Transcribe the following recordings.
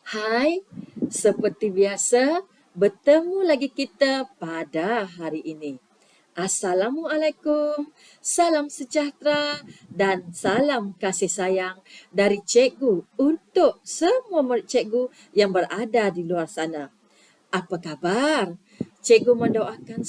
Hai, seperti biasa, bertemu lagi kita pada hari ini. Assalamualaikum, salam sejahtera dan salam kasih sayang dari cikgu untuk semua murid cikgu yang berada di luar sana. Apa khabar? Cikgu mendoakan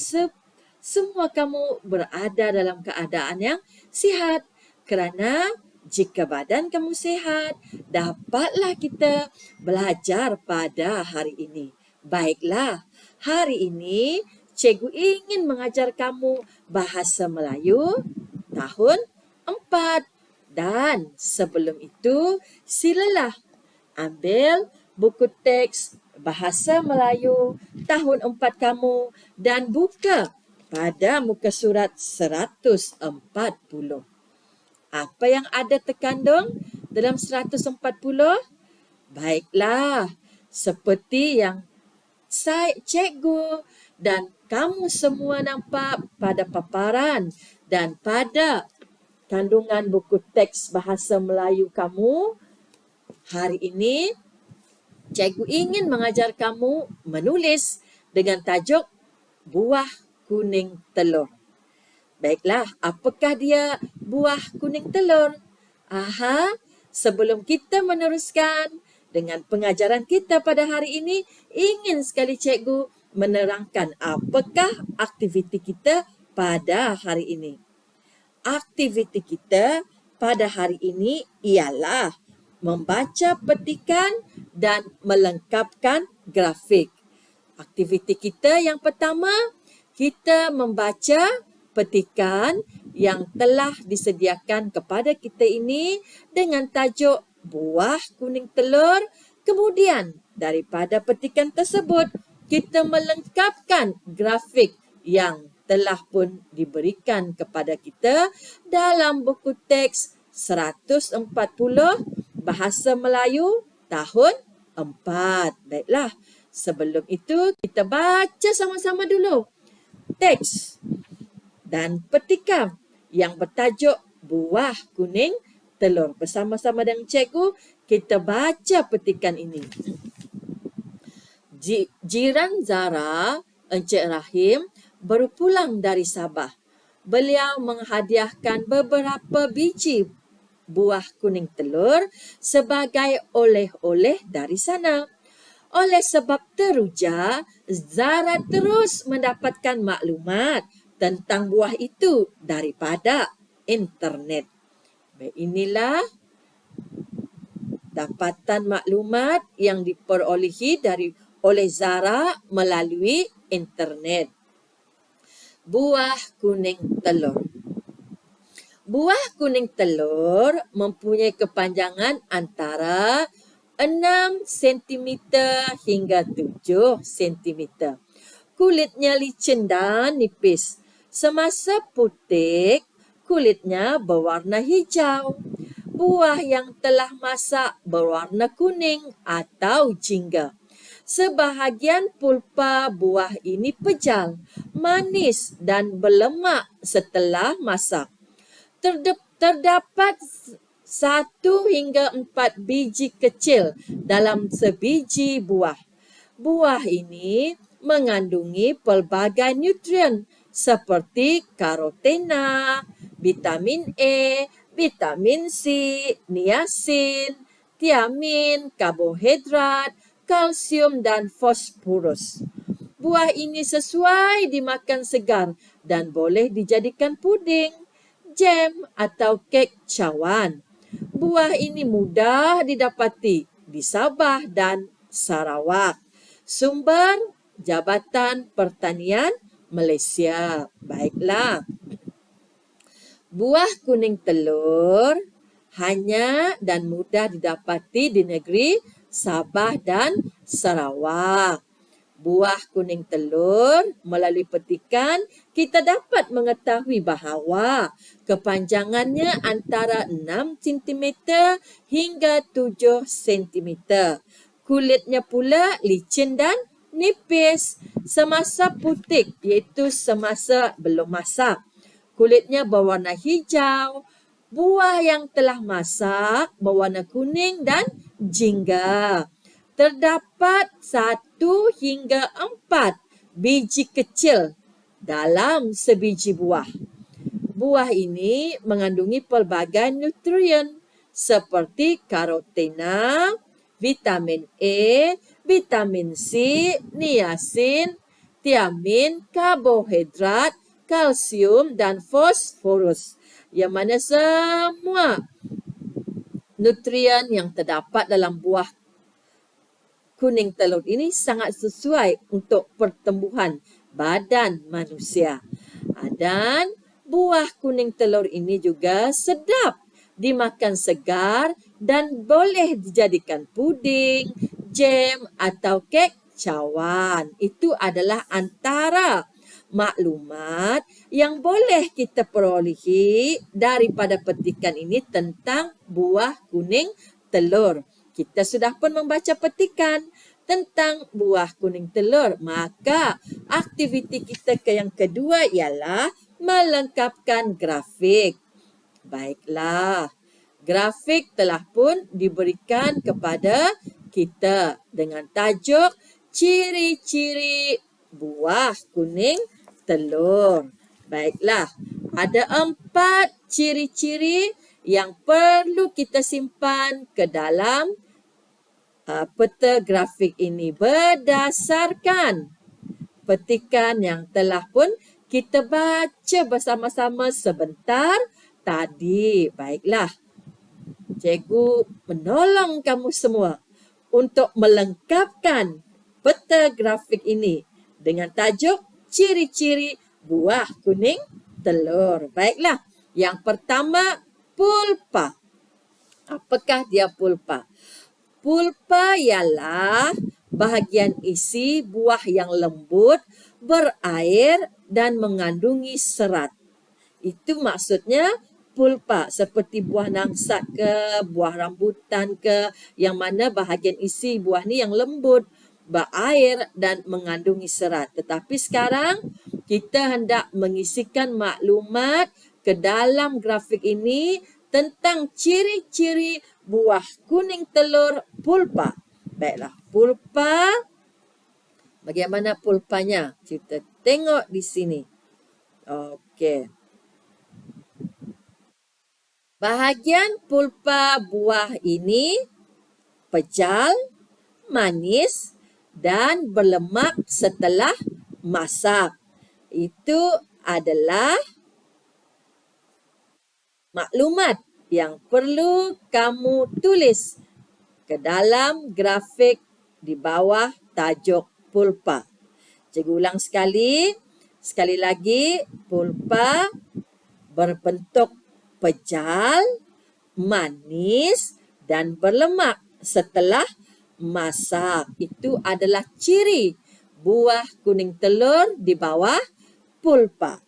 semua kamu berada dalam keadaan yang sihat kerana jika badan kamu sihat, dapatlah kita belajar pada hari ini. Baiklah, hari ini cikgu ingin mengajar kamu bahasa Melayu tahun 4. Dan sebelum itu, silalah ambil buku teks bahasa Melayu tahun 4 kamu dan buka pada muka surat 140. Apa yang ada terkandung dalam 140? Baiklah, seperti yang cikgu dan kamu semua nampak pada paparan dan pada kandungan buku teks bahasa Melayu kamu, hari ini cikgu ingin mengajar kamu menulis dengan tajuk buah kuning telur. Baiklah, apakah dia buah kuning telur? Aha, sebelum kita meneruskan dengan pengajaran kita pada hari ini, ingin sekali cikgu menerangkan apakah aktiviti kita pada hari ini. Aktiviti kita pada hari ini ialah membaca petikan dan melengkapkan grafik. Aktiviti kita yang pertama, kita membaca petikan yang telah disediakan kepada kita ini dengan tajuk buah kuning telur. Kemudian daripada petikan tersebut, kita melengkapkan grafik yang telah pun diberikan kepada kita dalam buku teks 140 Bahasa Melayu tahun 4. Baiklah, sebelum itu kita baca sama-sama dulu teks dan petikan yang bertajuk buah kuning telur. Bersama-sama dengan cikgu, kita baca petikan ini. Jiran Zara, Encik Rahim, baru pulang dari Sabah. Beliau menghadiahkan beberapa biji buah kuning telur sebagai oleh-oleh dari sana. Oleh sebab teruja, Zara terus mendapatkan maklumat tentang buah itu daripada internet. Inilah dapatan maklumat yang diperolehi oleh Zara melalui internet. Buah kuning telur. Buah kuning telur mempunyai kepanjangan antara 6 cm hingga 7 cm. Kulitnya licin dan nipis. Semasa putik, kulitnya berwarna hijau. Buah yang telah masak berwarna kuning atau jingga. Sebahagian pulpa buah ini pejal, manis dan berlemak setelah masak. Terdapat 1 hingga 4 biji kecil dalam sebiji buah. Buah ini mengandungi pelbagai nutrien seperti karotena, vitamin A, vitamin C, niasin, tiamin, karbohidrat, kalsium dan fosforus. Buah ini sesuai dimakan segar dan boleh dijadikan puding, jam atau kek cawan. Buah ini mudah didapati di Sabah dan Sarawak. Sumber Jabatan Pertanian Malaysia. Baiklah. Buah kuning telur hanya dan mudah didapati di negeri Sabah dan Sarawak. Buah kuning telur melalui petikan kita dapat mengetahui bahawa kepanjangannya antara 6 cm hingga 7 cm. Kulitnya pula licin dan nipis semasa putik, iaitu semasa belum masak. Kulitnya berwarna hijau. Buah yang telah masak berwarna kuning dan jingga. Terdapat 1 hingga 4 biji kecil dalam sebiji buah. Buah ini mengandungi pelbagai nutrien seperti karotena, vitamin E, vitamin C, niasin, tiamin, karbohidrat, kalsium dan fosforus. Yang mana semua nutrien yang terdapat dalam buah kuning telur ini sangat sesuai untuk pertumbuhan badan manusia. Dan buah kuning telur ini juga sedap dimakan segar dan boleh dijadikan puding, jam atau kek cawan. Itu adalah antara maklumat yang boleh kita perolehi daripada petikan ini tentang buah kuning telur. Kita sudah pun membaca petikan tentang buah kuning telur. Maka aktiviti kita yang kedua ialah melengkapkan grafik. Baiklah, grafik telah pun diberikan kepada kita dengan tajuk ciri-ciri buah kuning telur. Baiklah, ada 4 ciri-ciri yang perlu kita simpan ke dalam peta grafik ini berdasarkan petikan yang telah pun kita baca bersama-sama sebentar tadi. Baiklah, cikgu menolong kamu semua untuk melengkapkan peta grafik ini dengan tajuk ciri-ciri buah kuning telur. Baiklah, yang pertama, pulpa. Apakah dia pulpa? Pulpa ialah bahagian isi buah yang lembut, berair dan mengandungi serat. Itu maksudnya pulpa, seperti buah nangsat ke, buah rambutan ke, yang mana bahagian isi buah ni yang lembut, berair dan mengandungi serat. Tetapi sekarang kita hendak mengisikan maklumat ke dalam grafik ini tentang ciri-ciri buah kuning telur pulpa. Baiklah, pulpa. Bagaimana pulpanya? Kita tengok di sini. Okey. Bahagian pulpa buah ini pejal, manis dan berlemak setelah masak. Itu adalah maklumat yang perlu kamu tulis ke dalam grafik di bawah tajuk pulpa. Cikgu ulang sekali. Sekali lagi, pulpa berbentuk pejal, manis dan berlemak setelah masak. Itu adalah ciri buah kuning telur di bawah pulpa.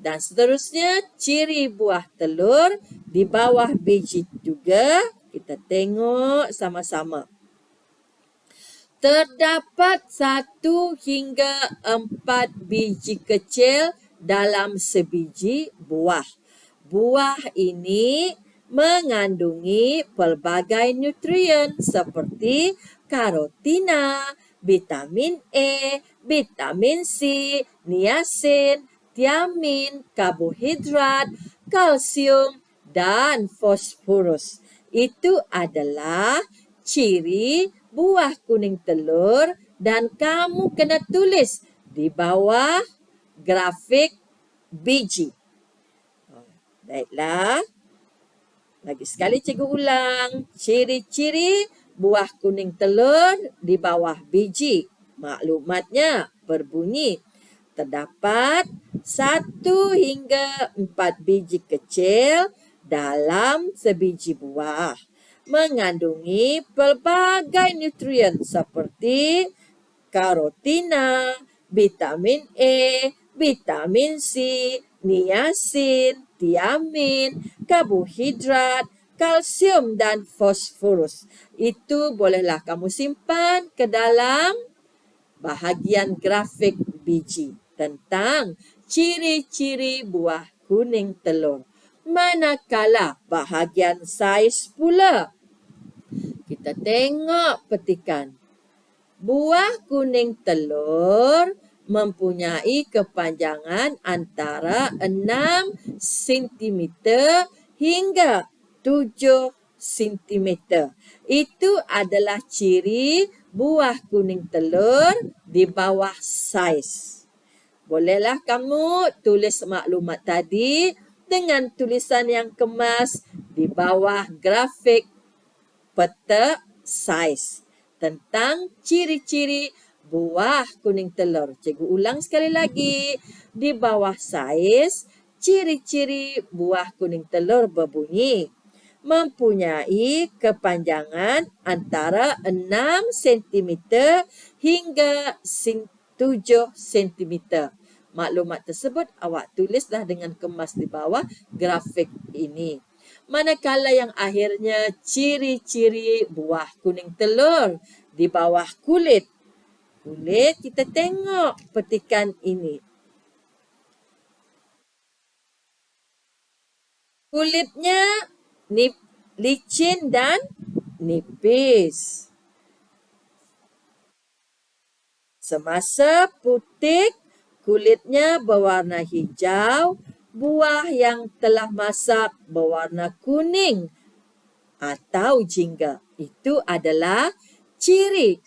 Dan seterusnya, ciri buah telur di bawah biji juga. Kita tengok sama-sama. Terdapat 1 hingga 4 biji kecil dalam sebiji buah. Buah ini mengandungi pelbagai nutrien seperti karotena, vitamin E, vitamin C, niasin, tiamin, karbohidrat, kalsium, dan fosforus. Itu adalah ciri buah kuning telur dan kamu kena tulis di bawah grafik biji. Baiklah. Lagi sekali cikgu ulang. Ciri-ciri buah kuning telur di bawah biji. Maklumatnya berbunyi. Terdapat 1 hingga 4 biji kecil dalam sebiji buah. Mengandungi pelbagai nutrien seperti karotena, vitamin E, vitamin C, niasin, tiamin, karbohidrat, kalsium dan fosforus. Itu bolehlah kamu simpan ke dalam bahagian grafik biji tentang ciri-ciri buah kuning telur. Manakala bahagian saiz pula. Kita tengok petikan. Buah kuning telur mempunyai kepanjangan antara 6 sentimeter hingga 7 sentimeter. Itu adalah ciri buah kuning telur di bawah saiz. Bolehlah kamu tulis maklumat tadi dengan tulisan yang kemas di bawah grafik peta saiz tentang ciri-ciri buah kuning telur. Cikgu ulang sekali lagi. Di bawah saiz, ciri-ciri buah kuning telur berbunyi mempunyai kepanjangan antara 6 sentimeter hingga 7 sentimeter. Maklumat tersebut awak tulislah dengan kemas di bawah grafik ini. Manakala yang akhirnya ciri-ciri buah kuning telur di bawah kulit. Kulit kita tengok petikan ini. Kulitnya licin dan nipis. Semasa putik, kulitnya berwarna hijau, buah yang telah masak berwarna kuning atau jingga. Itu adalah ciri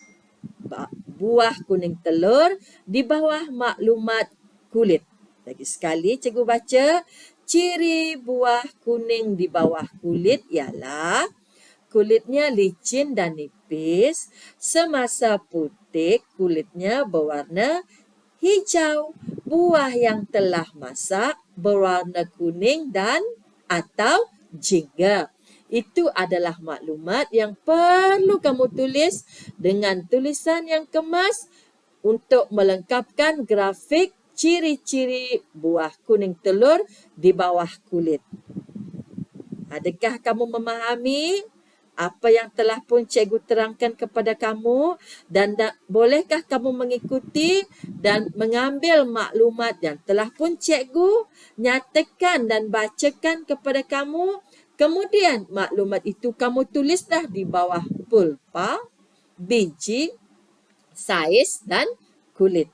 buah kuning telur di bawah maklumat kulit. Lagi sekali cikgu baca, ciri buah kuning di bawah kulit ialah kulitnya licin dan nipis, semasa putik kulitnya berwarna hijau, buah yang telah masak berwarna kuning dan atau jingga. Itu adalah maklumat yang perlu kamu tulis dengan tulisan yang kemas untuk melengkapkan grafik ciri-ciri buah kuning telur di bawah kulit. Adakah kamu memahami apa yang telah pun cikgu terangkan kepada kamu dan bolehkah kamu mengikuti dan mengambil maklumat yang telah pun cikgu nyatakan dan bacakan kepada kamu? Kemudian maklumat itu kamu tulislah di bawah pulpa, biji, saiz dan kulit.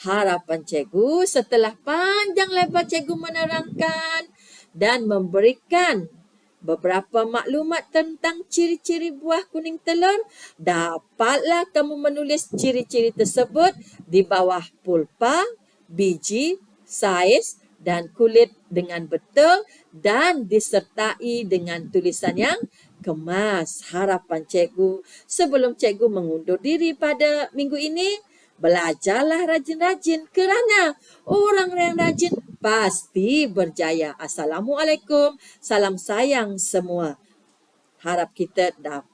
Harapan cikgu setelah panjang lebar cikgu menerangkan dan memberikan beberapa maklumat tentang ciri-ciri buah kuning telur, dapatlah kamu menulis ciri-ciri tersebut di bawah pulpa, biji, saiz dan kulit dengan betul dan disertai dengan tulisan yang kemas. Harapan cikgu sebelum cikgu mengundur diri pada minggu ini, belajarlah rajin-rajin kerana orang yang rajin pasti berjaya. Assalamualaikum. Salam sayang semua. Harap kita dapat